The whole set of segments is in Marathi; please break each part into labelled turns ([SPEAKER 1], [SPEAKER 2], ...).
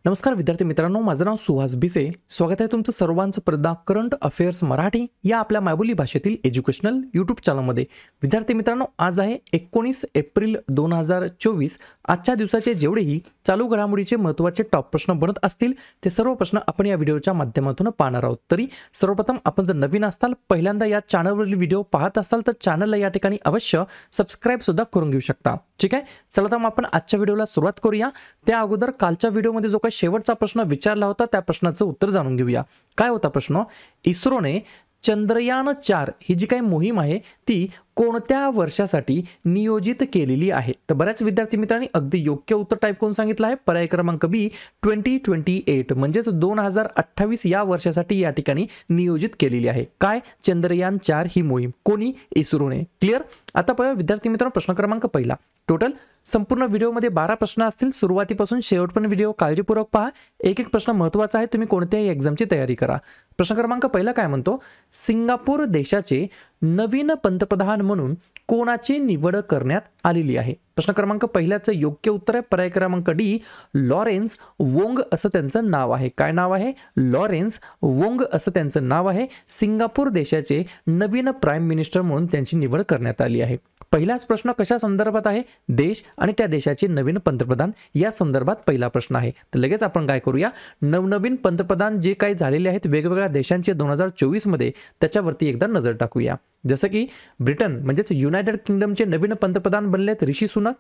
[SPEAKER 1] नमस्कार विद्यार्थी मित्रांनो, माझं नाव सुहास भिसे. स्वागत आहे तुमचं सर्वांचं प्रदा करंट अफेअर्स मराठी या आपल्या मायबोली भाषेतील एज्युकेशनल यूट्यूब चॅनलमध्ये. विद्यार्थी मित्रांनो, आज आहे 19 एप्रिल 2024. आजच्या दिवसाचे जेवढेही चालू घडामोडीचे महत्त्वाचे टॉप प्रश्न बनत असतील ते सर्व प्रश्न आपण या व्हिडिओच्या माध्यमातून पाहणार आहोत. तरी सर्वप्रथम आपण जर नवीन असाल, पहिल्यांदा या चॅनलवरील व्हिडिओ पाहत असाल तर चॅनलला या ठिकाणी अवश्य सबस्क्राईब सुद्धा करून घेऊ शकता. ठीक आहे, चला तर मग आपण आजच्या व्हिडिओला सुरुवात करूया. त्या अगोदर कालच्या व्हिडिओमध्ये जो काही शेवटचा प्रश्न विचारला होता त्या प्रश्नाचं उत्तर जाणून घेऊया. काय होता प्रश्न? इस्रोने चंद्रयान-4 ही जी काही मोहीम आहे ती कोणत्या वर्षासाठी नियोजित केलेली आहे? तर बऱ्याच विद्यार्थी मित्रांनी अगदी योग्य उत्तर टाईप करून सांगितलं आहे. पर्याय क्रमांक बी 2028 म्हणजेच 2028 या वर्षासाठी या ठिकाणी नियोजित केलेली आहे. काय? चंद्रयान-4 ही मोहीम. कोणी? इस्रोने. क्लिअर? आता पहा विद्यार्थी मित्रांनो, प्रश्न क्रमांक पहिला. टोटल संपूर्ण व्हिडिओमध्ये 12 प्रश्न असतील. सुरुवातीपासून शेवटपर्यंत व्हिडिओ काळजीपूर्वक पहा. एक एक प्रश्न महत्त्वाचा आहे, तुम्ही कोणत्याही एक्झामची तयारी करा. प्रश्न क्रमांक पहिला काय म्हणतो? सिंगापूर देशाचे नवीन पंतप्रधान म्हणून कोणाची निवड करण्यात आलेली आहे? प्रश्न क्रमांक पहिल्याचं योग्य उत्तर आहे पर्याय क्रमांक डी, लॉरेन्स वोंग असं त्यांचं नाव आहे. काय नाव आहे? लॉरेन्स वोंग असं त्यांचं नाव आहे. सिंगापूर देशाचे नवीन प्राईम मिनिस्टर म्हणून त्यांची निवड करण्यात आली आहे. पहिलाच प्रश्न कशा संदर्भात आहे? देश आणि त्या देशाचे नवीन पंतप्रधान या संदर्भात पहिला प्रश्न आहे. तर लगेच आपण काय करूया, नवनवीन पंतप्रधान जे काही झालेले आहेत वेगवेगळ्या देशांचे 2024 मध्ये त्याच्यावरती एकदा नजर टाकूया. जसं की ब्रिटन म्हणजेच युनायटेड किंगडमचे नवीन पंतप्रधान बनलेत ऋषी सुनक,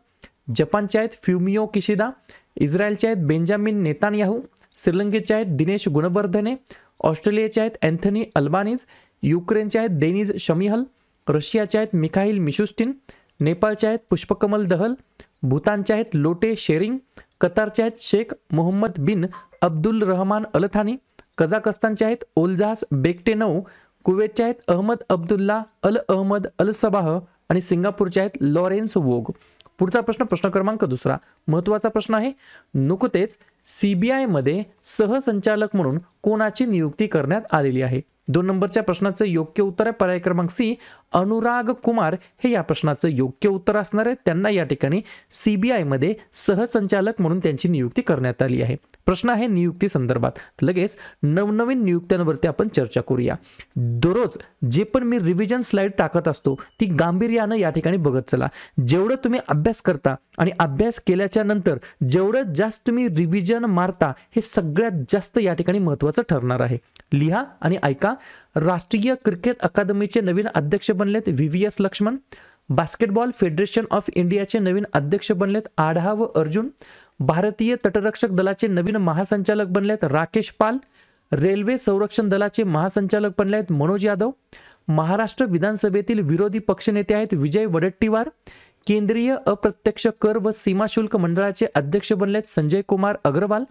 [SPEAKER 1] जपानचे आहेत फ्युमियो किशिदा, इस्रायलचे आहेत बेंजामिन नेतान्याहू, श्रीलंकेचे आहेत दिनेश गुणवर्धने, ऑस्ट्रेलियाचे आहेत अँथनी अल्बानीज, युक्रेनचे आहेत देनिज शमिहल, रशियाचे आहेत मिखाईल मिशुस्टिन, नेपाळचे आहेत पुष्पकमल दहल, भूतानचे आहेत लोटे शेरिंग, कतारचे आहेत शेख मोहम्मद बिन अब्दुल रहमान अल थानी, कझाकस्तानचे आहेत ओल्झास बेक्टेनोव, कुवेतचे आहेत अहमद अब्दुल्ला अल अहमद अल सबाह आणि सिंगापूरचे आहेत लॉरेन्स वोग. पुढचा प्रश्न, प्रश्न क्रमांक दुसरा, महत्त्वाचा प्रश्न आहे. नुकतेच CBI मध्ये सहसंचालक म्हणून कोणाची नियुक्ती करण्यात आलेली आहे? 2 नंबरच्या प्रश्नाचं योग्य उत्तर आहे पर्याय क्रमांक सी, अनुराग कुमार हे या प्रश्नाचं योग्य उत्तर असणार आहे. त्यांना या ठिकाणी CBI मध्ये सहसंचालक म्हणून त्यांची नियुक्ती करण्यात आली आहे. प्रश्न आहे नियुक्ती संदर्भात. लगेच नवनवीन नियुक्त्यांवरती आपण चर्चा करूया. दररोज जे पण मी रिव्हिजन स्लाइड टाकत असतो ती गांभीर्यानं या ठिकाणी बघत चला. जेवढं तुम्ही अभ्यास करता आणि अभ्यास केल्याच्या नंतर जेवढं जास्त तुम्ही रिव्हिजन मारता हे सगळ्यात जास्त या ठिकाणी महत्त्वाचं ठरणार आहे. लिहा आणि ऐका. राष्ट्रीय क्रिकेट अकादमीचे नवीन अध्यक्ष बनलेत VVS Laxman, basketball federation of इंडियाचे नवीन अध्यक्ष बनलेत आढाव अर्जुन, भारतीय तटरक्षक दलाचे नवीन महासंचालक बनलेत राकेश पाल, रेल्वे संरक्षण दलाचे महासंचालक बनलेत मनोज यादव, महाराष्ट्र विधानसभेतील विरोधी पक्षनेते आहेत विजय वडेट्टीवार, केंद्रीय अप्रत्यक्ष कर व सीमाशुल्क मंडळाचे अध्यक्ष बनलेत संजय कुमार अग्रवाल,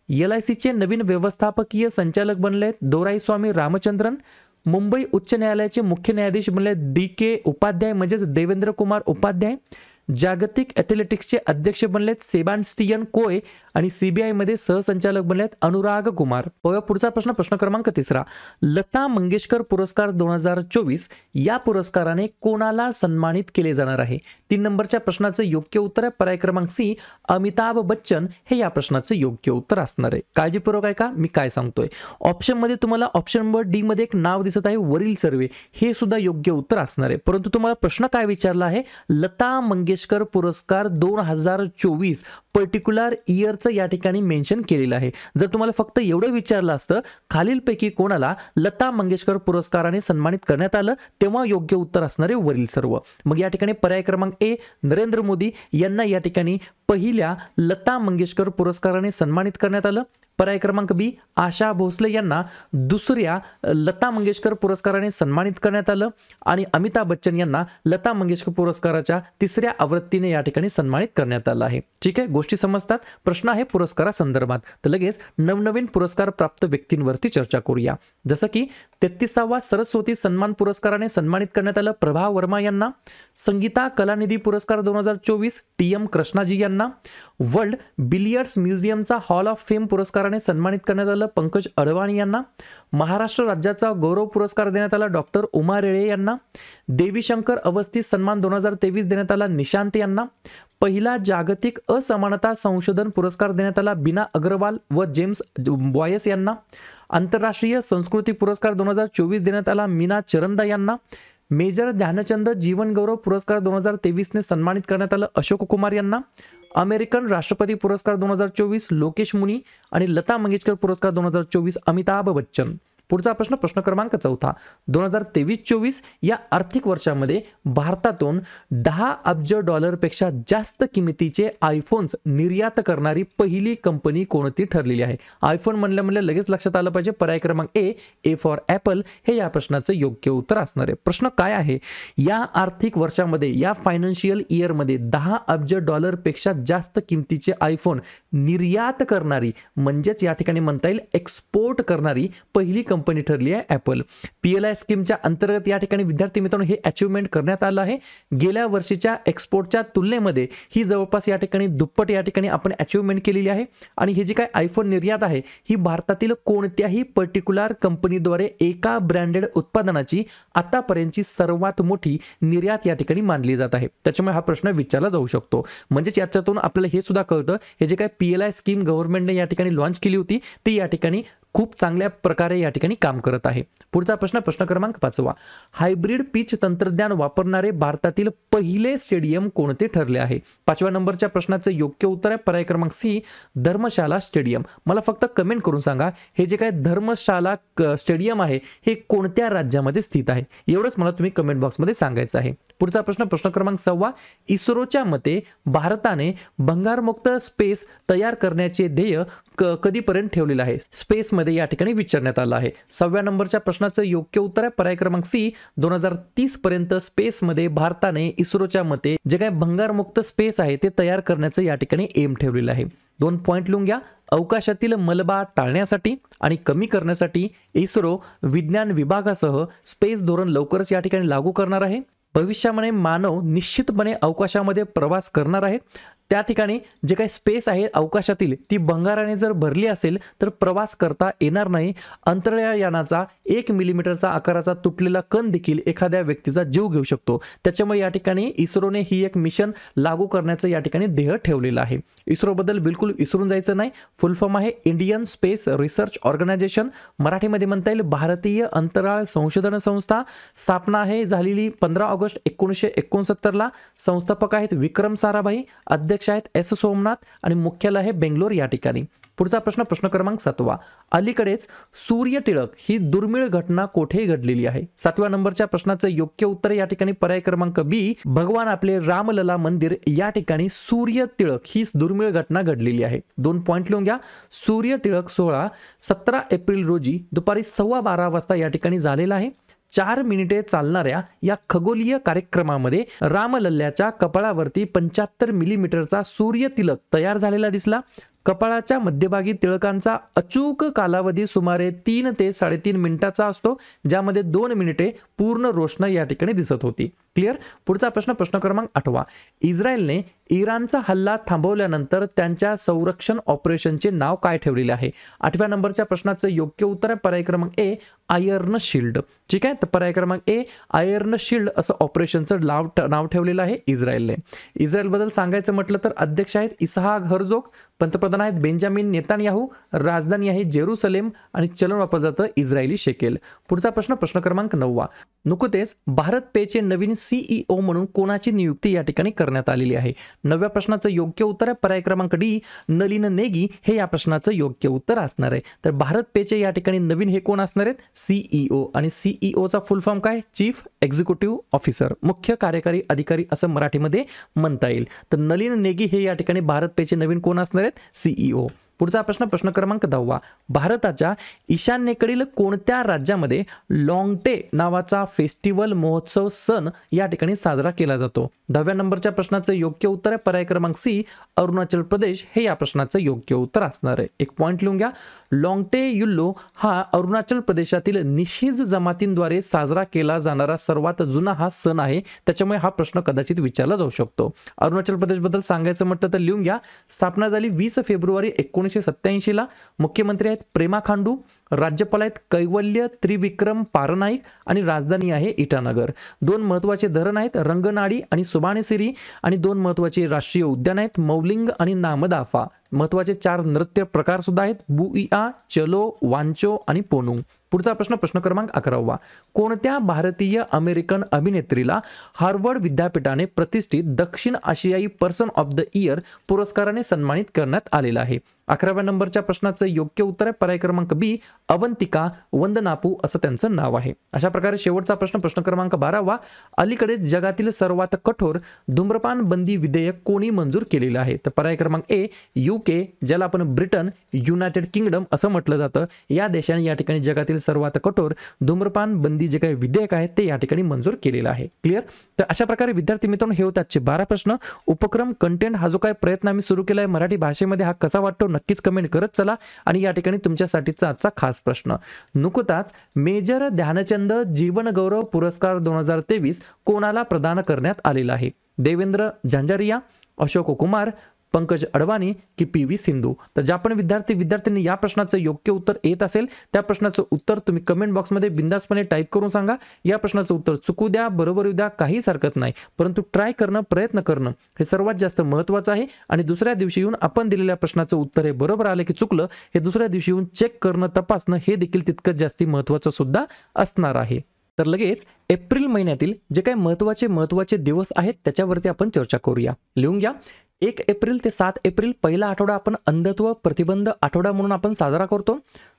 [SPEAKER 1] LICचे नवीन व्यवस्थापकीय संचालक बनलेत दोराईस्वामी रामचंद्रन, मुंबई उच्च न्यायालयाचे मुख्य न्यायाधीश बनलेत DK उपाध्याय म्हणजेच देवेंद्र कुमार उपाध्याय, जागतिक ॲथलेटिक्सचे अध्यक्ष बनलेत सेबास्टियन कोय आणि CBI मध्ये सहसंचालक बनलेत अनुराग कुमार. पुढचा प्रश्न, प्रश्न क्रमांक तिसरा. लता मंगेशकर पुरस्कार 2024 या पुरस्काराने कोणाला सन्मानित केले जाणार आहे? 3 नंबरच्या प्रश्नाचं योग्य उत्तर आहे पर्याय क्रमांक सी, अमिताभ बच्चन हे या प्रश्नाचं योग्य उत्तर असणार आहे. काळजीपूर्वक ऐका मी काय सांगतोय. ऑप्शनमध्ये तुम्हाला ऑप्शन नंबर डी मध्ये एक नाव दिसत आहे वरील सर्वे, हे सुद्धा योग्य उत्तर असणार आहे. परंतु तुम्हाला प्रश्न काय विचारला आहे? लता मंगेशकर पुरस्कार 2024 पर्टिक्युलर इयरचं या ठिकाणी मेन्शन केलेलं आहे. जर तुम्हाला फक्त एवढं विचारलं असतं खालीलपैकी कोणाला लता मंगेशकर पुरस्काराने सन्मानित करण्यात आलं, तेव्हा योग्य उत्तर असणारे वरील सर्व. मग या ठिकाणी पर्याय क्रमांक ए, नरेंद्र मोदी यांना या ठिकाणी पहिल्या लता मंगेशकर पुरस्काराने सन्मानित करण्यात आलं. पर्याय क्रमांक बी, आशा भोसले यांना दुसऱ्या लता मंगेशकर पुरस्काराने सन्मानित करण्यात आलं आणि अमिताभ बच्चन यांना लता मंगेशकर पुरस्काराच्या 3ऱ्या आवृत्तीने या ठिकाणी सन्मानित करण्यात आलं आहे. ठीक आहे, गोष्टी समजतात. प्रश्न आहे पुरस्कारासंदर्भात. तर लगेच नवनवीन पुरस्कार प्राप्त व्यक्तींवरती चर्चा करूया. जसं की 33वा सरस्वती सन्मान पुरस्काराने सन्मानित करण्यात आलं प्रभा वर्मा यांना, संगीता कलानिधी पुरस्कार 2024 TM कृष्णाजी यांना, वर्ल्ड बिलियर्ड्स म्युझियमचा हॉल ऑफ फेम पुरस्कार पुरस्काराने सन्मानित करण्यात आलं पंकज अडवाणी यांना. महाराष्ट्र राज्याचा गौरव पुरस्कार देण्यात आला डॉक्टर उमा रेळे यांना. देवीशंकर अवस्थी सन्मान 2023 देण्यात आला निशांत यांना. पहिला जागतिक असमानता संशोधन पुरस्कार देण्यात आला बीना अग्रवाल व जेम्स बॉयस यांना. आंतरराष्ट्रीय संस्कृती पुरस्कार 2024 देण्यात आला मीना चरंदा यांना. मेजर ध्यानचंद जीवन गौरव पुरस्कार 2023 ने सन्मानित करण्यात आलं अशोक कुमार यांना. अमेरिकन राष्ट्रपती पुरस्कार 2024 लोकेश मुनी आणि लता मंगेशकर पुरस्कार 2024 अमिताभ बच्चन. पुढचा प्रश्न, प्रश्न क्रमांक 4. 2023-24 या आर्थिक वर्षामध्ये भारतातून 10 अब्ज डॉलरपेक्षा जास्त किमतीचे आयफोन्स निर्यात करणारी पहिली कंपनी कोणती ठरलेली आहे? आयफोन म्हणल्या लगेच लक्षात आलं पाहिजे. पर्याय क्रमांक ए फॉर ॲपल हे या प्रश्नाचं योग्य उत्तर असणार आहे. प्रश्न काय आहे? या आर्थिक वर्षामध्ये, या फायनान्शियल इयरमध्ये 10 अब्ज डॉलरपेक्षा जास्त किमतीचे आयफोन निर्यात करणारी, म्हणजेच या ठिकाणी म्हणता येईल एक्सपोर्ट करणारी पहिली कंपनी ठरली आहे ॲपल. PLI स्कीमच्या अंतर्गत या ठिकाणी विद्यार्थी मित्रांनो हे अचिव्हमेंट करण्यात आलं आहे. गेल्या वर्षीच्या एक्सपोर्टच्या तुलनेमध्ये ही जवळपास या ठिकाणी दुप्पट या ठिकाणी आपण अचिव्हमेंट केलेली आहे. आणि हे जी काय आयफोन निर्यात आहे ही भारतातील कोणत्याही पर्टिक्युलर कंपनीद्वारे एका ब्रँडेड उत्पादनाची आतापर्यंतची सर्वात मोठी निर्यात या ठिकाणी मानली जात आहे. त्याच्यामुळे हा प्रश्न विचारला जाऊ शकतो. म्हणजेच याच्यातून आपल्याला हे सुद्धा कळतं हे जे काय PLI स्कीम गव्हर्नमेंटने या ठिकाणी लॉन्च केली होती ती या ठिकाणी खूप चांगल्या प्रकारे या ठिकाणी काम करत आहे. पुढचा प्रश्न, प्रश्न क्रमांक 5. हायब्रिड पिच तंत्रज्ञान वापरणारे भारतातील पहिले स्टेडियम कोणते ठरले आहे? 5व्या नंबरच्या प्रश्नाचं योग्य उत्तर आहे पर्याय क्रमांक सी, धर्मशाला स्टेडियम. मला फक्त कमेंट करून सांगा हे जे काय धर्मशाला स्टेडियम आहे हे कोणत्या राज्यामध्ये स्थित आहे? एवढंच मला तुम्ही कमेंट बॉक्समध्ये सांगायचं आहे. पुढचा प्रश्न, प्रश्न क्रमांक 6. इस्रोच्या मते भारताने भंगारमुक्त स्पेस तयार करण्याचे ध्येय कधीपर्यंत ठेवलेलं आहे? स्पेस मध्ये या ठिकाणी विचारण्यात आलं आहे. 6व्या नंबरच्या प्रश्नाचं योग्य उत्तर आहे पर्याय क्रमांक सी, 2030 पर्यंत स्पेस मध्ये भारताने इस्रोच्या मते जे काही भंगारमुक्त स्पेस आहे ते तयार करण्याचं या ठिकाणी एम ठेवलेलं आहे. 2 पॉइंट लिहून घ्या. अवकाशातील मलबा टाळण्यासाठी आणि कमी करण्यासाठी इस्रो विज्ञान विभागासह स्पेस धोरण लवकरच या ठिकाणी लागू करणार आहे. भविष्यामध्ये मानव निश्चितपणे अवकाशामध्ये प्रवास करणार आहे. त्या ठिकाणी जे काही स्पेस आहे अवकाशातील ती भंगाराने जर भरली असेल तर प्रवास करता येणार नाही. अंतराळयानाचा 1 मिलीमीटरचा आकाराचा तुटलेला कण देखील एखाद्या व्यक्तीचा जीव घेऊ शकतो. त्याच्यामुळे या ठिकाणी इस्रोने ही एक मिशन लागू करण्याचं या ठिकाणी ध्येय ठेवलेलं आहे. इस्रोबद्दल बिलकुल विसरून जायचं नाही. फुल फॉर्म आहे इंडियन स्पेस रिसर्च ऑर्गनायझेशन, मराठीमध्ये म्हणता येईल भारतीय अंतराळ संशोधन संस्था. स्थापना आहे झालेली 15 ऑगस्ट 1969ला. संस्थापक आहेत विक्रम साराभाई, अध्यक्ष आहेत एस सोमनाथ आणि मुख्यालय आहे बेंगलोर या ठिकाणी. पुढचा प्रश्न, प्रश्न क्रमांक 7. अलीकडेच सूर्य टिळक ही दुर्मिळ घटना कोठे घडलेली आहे? 7व्या नंबरच्या प्रश्नाचं योग्य उत्तर या ठिकाणी पर्याय क्रमांक बी, भगवान आपले रामलला मंदिर या ठिकाणी सूर्य टिळक ही दुर्मिळ घटना घडलेली आहे. 2 पॉइंट लिहून घ्या. सूर्य टिळक सोहळा 17 एप्रिल रोजी दुपारी 12:15 वाजता या ठिकाणी झालेला आहे. 4 मिनिटे चालणाऱ्या या खगोलीय कार्यक्रमामध्ये रामलल्ल्याच्या कपाळावरती 75 मिलीमीटरचा सूर्य तिलक तयार झालेला दिसला. कपाळाच्या मध्यभागी तिळकांचा अचूक कालावधी सुमारे 3 ते 3.5 मिनिटाचा असतो, ज्यामध्ये 2 मिनिटे पूर्ण रोषणाई या ठिकाणी दिसत होती. क्लिअर. पुढचा प्रश्न, प्रश्न क्रमांक 8. इस्रायलने इराणचा हल्ला थांबवल्यानंतर त्यांच्या संरक्षण ऑपरेशनचे नाव काय ठेवलेले आहे? 8व्या नंबरच्या प्रश्नाचं योग्य उत्तर आहे पर्याय क्रमांक ए, आयर्न शिल्ड. ठीक आहे, तर पर्याय क्रमांक ए, आयर्न शिल्ड असं ऑपरेशनचं नाव ठेवलेलं आहे इस्रायलने. इस्रायलबद्दल सांगायचं म्हटलं तर अध्यक्ष आहेत इसाहाक हर्जोग, पंतप्रधान आहेत बेंजामिन नेतान्याहू, राजधानी आहे जेरुसलेम आणि चलन वापरलं जातं इस्रायली शेकेल. पुढचा प्रश्न, प्रश्न क्रमांक 9. नुकतेच भारत पेचे नवीन CEO म्हणून कोणाची नियुक्ती या ठिकाणी करण्यात आलेली आहे? 9व्या प्रश्नाचं योग्य उत्तर आहे पर्याय क्रमांक डी, नलिन नेगी हे या प्रश्नाचं योग्य उत्तर असणार आहे. तर भारत पेचे या ठिकाणी नवीन हे कोण असणार आहेत? CEO. आणि CEOचा फुल फॉर्म काय? चीफ एक्झिक्युटिव्ह ऑफिसर, मुख्य कार्यकारी अधिकारी असं मराठीमध्ये म्हणता येईल. तर नलिन नेगी हे या ठिकाणी भारत पेचे नवीन कोण असणार आहेत? CEO. पुढचा प्रश्न, प्रश्न क्रमांक 10. भारताच्या ईशान्येकडील कोणत्या राज्यामध्ये लॉंगटे नावाचा फेस्टिवल महोत्सव सण या ठिकाणी साजरा केला जातो? 10व्या नंबरच्या प्रश्नाचं योग्य उत्तर आहे पर्याय क्रमांक सी, अरुणाचल प्रदेश हे या प्रश्नाचं योग्य उत्तर असणार आहे. 1 पॉइंट लिहून घ्या. लॉंगटे युल्लो हा अरुणाचल प्रदेशातील निशीज जमातींद्वारे साजरा केला जाणारा सर्वात जुना हा सण आहे. त्याच्यामुळे हा प्रश्न कदाचित विचारला जाऊ शकतो. अरुणाचल प्रदेशबद्दल सांगायचं म्हटलं तर लिहून घ्या. स्थापना झाली 20 फेब्रुवारी 1987ला, मुख्यमंत्री आहेत प्रेमा खांडू, राज्यपाल आहेत कैवल्य त्रिविक्रम पारनाईक आणि राजधानी आहे इटानगर. 2 महत्त्वाचे धरण आहेत रंगनाडी आणि सुबाणेसिरी आणि 2 महत्त्वाचे राष्ट्रीय उद्यान आहेत मौलिंग आणि नामदाफा. महत्त्वाचे 4 नृत्य प्रकार सुद्धा आहेत बुइया, चलो, वांचो आणि पोनुंग. पुढचा प्रश्न क्रमांक 11वा. कोणत्या भारतीय अमेरिकन अभिनेत्रीला हार्वर्ड विद्यापीठाने प्रतिष्ठित दक्षिण आशियाई पर्सन ऑफ द इयर पुरस्काराने सन्मानित करण्यात आलेला आहे? 11व्या नंबरच्या प्रश्नाचं योग्य उत्तर आहे पर्याय क्रमांक बी, अवंतिका वंदनापू असं त्यांचं नाव आहे. अशा प्रकारे शेवटचा प्रश्न क्रमांक 12वा. अलीकडे जगातील सर्वात कठोर धूम्रपान बंदी विधेयक कोणी मंजूर केलेलं आहे? तर पर्याय क्रमांक ए, UK, ज्याला आपण ब्रिटन, युनायटेड किंगडम असं म्हटलं जातं, या देशाने या ठिकाणी जगातील सर्वात कठोर धूम्रपान बंदी जे काही विधेयक आहे ते या ठिकाणी मंजूर केलेलं आहे. क्लिअर? तर अशा प्रकारे विद्यार्थी मित्रांनो हे होते आजचे 12 प्रश्न. उपक्रम कंटेंट हा जो काही प्रयत्न आम्ही सुरू केला आहे मराठी भाषेमध्ये, हा कसा वाटतो नक्कीच कमेंट करत चला. आणि या ठिकाणी तुमच्यासाठीचा आजचा खास प्रश्न, नुकताच मेजर ध्यानचंद जीवन गौरव पुरस्कार 2023 कोणाला प्रदान करण्यात आलेला आहे? देवेंद्र झांझरिया, अशोक कुमार, पंकज अडवाणी की PV सिंधू? तर ज्या पण विद्यार्थ्यांनी या प्रश्नाचं योग्य उत्तर येत असेल त्या प्रश्नाचं उत्तर तुम्ही कमेंट बॉक्समध्ये बिंदासपणे टाईप करून सांगा. या प्रश्नाचं उत्तर चुकू द्या, बरोबर येऊ द्या, काहीच हरकत नाही, परंतु ट्राय करणं, प्रयत्न करणं हे सर्वात जास्त महत्त्वाचं आहे. आणि दुसऱ्या दिवशी येऊन आपण दिलेल्या प्रश्नाचं उत्तर हे बरोबर आलं की चुकलं हे दुसऱ्या दिवशी येऊन चेक करणं, तपासणं हे देखील तितकंच जास्त महत्त्वाचं सुद्धा असणार आहे. तर लगेच एप्रिल महिन्यातील जे काही महत्त्वाचे दिवस आहेत त्याच्यावरती आपण चर्चा करूया. लिहून घ्या. 1 एप्रिल ते 7 एप्रिल पहिला आठवडा आपण अंधत्व प्रतिबंध आठवडा म्हणून आपण साजरा करतो.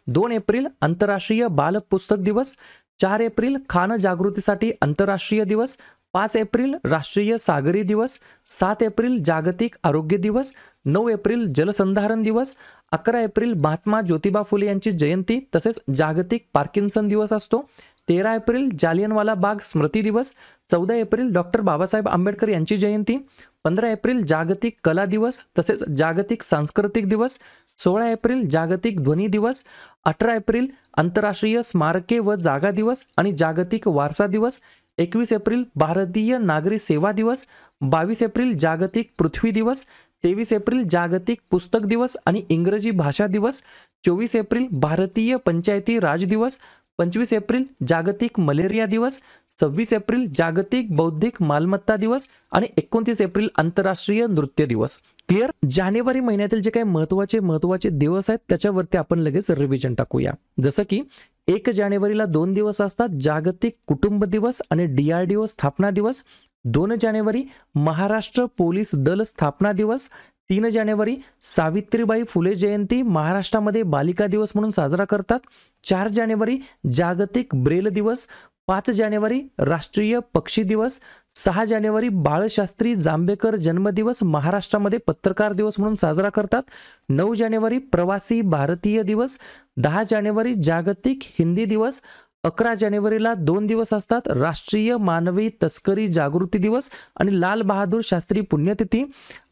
[SPEAKER 1] 2 एप्रिल आंतरराष्ट्रीय बाल पुस्तक दिवस. 4 एप्रिल खान जागृतीसाठी आंतरराष्ट्रीय दिवस. 5 एप्रिल राष्ट्रीय सागरी दिवस. 7 एप्रिल जागतिक आरोग्य दिवस. 9 एप्रिल जलसंधारण दिवस. 11 एप्रिल महात्मा ज्योतिबा फुले यांची जयंती तसेच जागतिक पार्किन्सन दिवस असतो. 13 एप्रिल जालियनवाला बाग स्मृती दिवस. 14 एप्रिल डॉक्टर बाबासाहेब आंबेडकर यांची जयंती. 15 एप्रिल जागतिक कला दिवस तसेच जागतिक सांस्कृतिक दिवस. 16 एप्रिल जागतिक ध्वनी दिवस. 18 एप्रिल आंतरराष्ट्रीय स्मारके व जागा दिवस आणि जागतिक वारसा दिवस. 21 एप्रिल भारतीय नागरी सेवा दिवस. 22 एप्रिल जागतिक पृथ्वी दिवस. 23 एप्रिल जागतिक पुस्तक दिवस आणि इंग्रजी भाषा दिवस. 24 एप्रिल भारतीय पंचायती राज दिवस. 25 एप्रिल जागतिक मलेरिया दिवस. 26 एप्रिल जागतिक बौद्धिक मालमत्ता दिवस आणि 29 एप्रिल आंतरराष्ट्रीय नृत्य दिवस. क्लिअर? जानेवारी महिन्यातील जे काही महत्त्वाचे दिवस आहेत त्याच्यावरती आपण लगेच रिव्हिजन टाकूया. जसं की 1 जानेवारीला 2 दिवस असतात, जागतिक कुटुंब दिवस आणि DRDO स्थापना दिवस. 2 जानेवारी महाराष्ट्र पोलीस दल स्थापना दिवस. 3 जानेवारी सावित्रीबाई फुले जयंती महाराष्ट्रामध्ये बालिका दिवस म्हणून साजरा करतात. 4 जानेवारी जागतिक ब्रेल दिवस. 5 जानेवारी राष्ट्रीय पक्षी दिवस. 6 जानेवारी बाळशास्त्री जांभेकर जन्मदिवस महाराष्ट्रामध्ये पत्रकार दिवस म्हणून साजरा करतात. 9 जानेवारी प्रवासी भारतीय दिवस. 10 जानेवारी जागतिक हिंदी दिवस. 11 जानेवारीला 2 दिवस असतात, राष्ट्रीय मानवी तस्करी जागृती दिवस आणि लाल बहादूर शास्त्री पुण्यतिथी.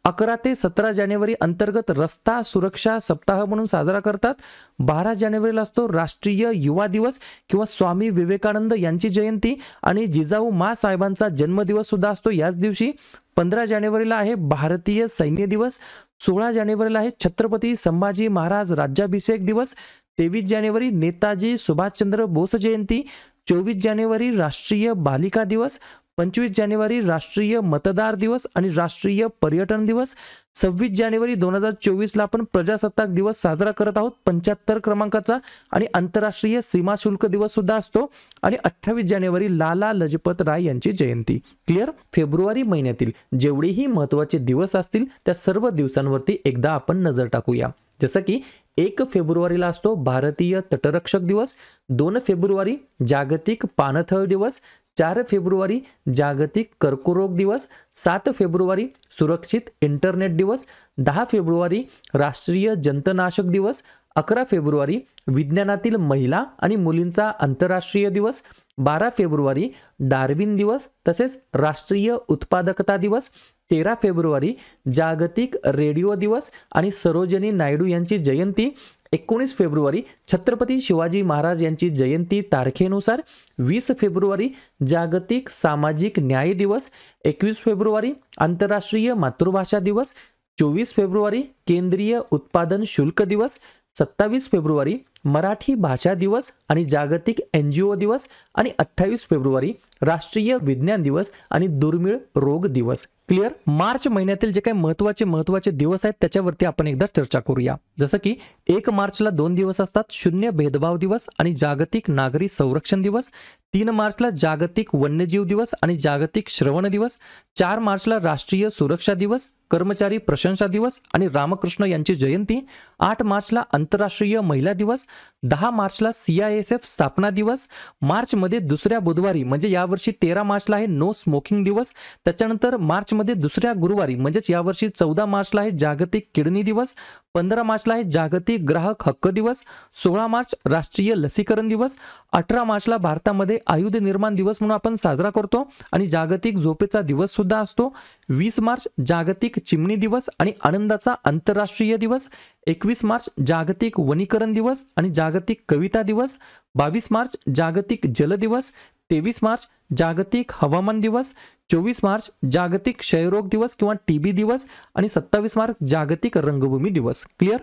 [SPEAKER 1] 11 ते 17 जानेवारी अंतर्गत रस्ता सुरक्षा सप्ताह म्हणून साजरा करतात. 12 जानेवारीला असतो राष्ट्रीय युवा दिवस किंवा स्वामी विवेकानंद यांची जयंती आणि जिजाऊ मा साहेबांचा जन्मदिवस सुद्धा असतो याच दिवशी. 15 जानेवारीला आहे भारतीय सैन्य दिवस. 16 जानेवारीला आहे छत्रपती संभाजी महाराज राज्याभिषेक दिवस. 23 जानेवारी नेताजी सुभाषचंद्र बोस जयंती. 24 जानेवारी राष्ट्रीय बालिका दिवस. 25 जानेवारी राष्ट्रीय मतदार दिवस आणि राष्ट्रीय पर्यटन दिवस. 26 जानेवारी 2024ला आपण प्रजासत्ताक दिवस साजरा करत आहोत 75 क्रमांकाचा आणि आंतरराष्ट्रीय सीमा शुल्क दिवस सुद्धा असतो. आणि 28 जानेवारी लाला लजपत राय यांची जयंती. क्लिअर? फेब्रुवारी महिन्यातील जेवढेही महत्त्वाचे दिवस असतील त्या सर्व दिवसांवरती एकदा आपण नजर टाकूया. जसं की 1 फेब्रुवारीला असतो भारतीय तटरक्षक दिवस. 2 फेब्रुवारी जागतिक पाणथळ दिवस. 4 फेब्रुवारी जागतिक कर्करोग दिवस. 7 फेब्रुवारी सुरक्षित इंटरनेट दिवस. 10 फेब्रुवारी राष्ट्रीय जंतनाशक दिवस. 11 फेब्रुवारी विज्ञानातील महिला आणि मुलींचा आंतरराष्ट्रीय दिवस. 12 फेब्रुवारी डार्विन दिवस तसेच राष्ट्रीय उत्पादकता दिवस. 13 फेब्रुवारी जागतिक रेडिओ दिवस आणि सरोजिनी नायडू यांची जयंती. 19 फेब्रुवारी छत्रपती शिवाजी महाराज यांची जयंती तारखेनुसार. 20 फेब्रुवारी जागतिक सामाजिक न्याय दिवस. 21 फेब्रुवारी आंतरराष्ट्रीय मातृभाषा दिवस. 24 फेब्रुवारी केंद्रीय उत्पादन शुल्क दिवस, 27 फेब्रुवारी मराठी भाषा दिवस आणि जागतिक NGO दिवस आणि 28 फेब्रुवारी राष्ट्रीय विज्ञान दिवस आणि दुर्मिळ रोग दिवस. क्लिअर. मार्च महिन्यातील जे काही महत्त्वाचे दिवस आहेत त्याच्यावरती आपण एकदा चर्चा करूया. जसं की 1 मार्चला 2 दिवस असतात, शून्य भेदभाव दिवस आणि जागतिक नागरी संरक्षण दिवस. 3 मार्चला जागतिक वन्यजीव दिवस आणि जागतिक श्रवण दिवस. 4 मार्चला राष्ट्रीय सुरक्षा दिवस, कर्मचारी प्रशंसा दिवस आणि रामकृष्ण यांची जयंती. 8 मार्चला आंतरराष्ट्रीय महिला दिवस. 10 मार्चला CISF स्थापना दिवस. मार्चमध्ये दुसऱ्या बुधवारी म्हणजे यावर्षी 13 मार्चला आहे नो स्मोकिंग दिवस. त्याच्यानंतर मार्चमध्ये दुसऱ्या गुरुवारी म्हणजेच यावर्षी 14 मार्चला आहे जागतिक किडनी दिवस. 15 मार्चला आहे जागतिक ग्राहक हक्क दिवस. 16 मार्च राष्ट्रीय लसीकरण दिवस. 18 मार्चला भारतामध्ये आयुध निर्माण दिवस म्हणून आपण साजरा करतो आणि जागतिक झोपेचा दिवस सुद्धा असतो. 20 मार्च जागतिक चिमणी दिवस आणि आनंदाचा आंतरराष्ट्रीय दिवस. 21 मार्च जागतिक वनीकरण दिवस आणि जागतिक कविता दिवस. 22 मार्च जागतिक जल दिवस. 23 मार्च जागतिक हवामान दिवस. 24 मार्च जागतिक क्षयरोग दिवस किंवा TB दिवस आणि 27 मार्च जागतिक रंगभूमी दिवस. क्लिअर.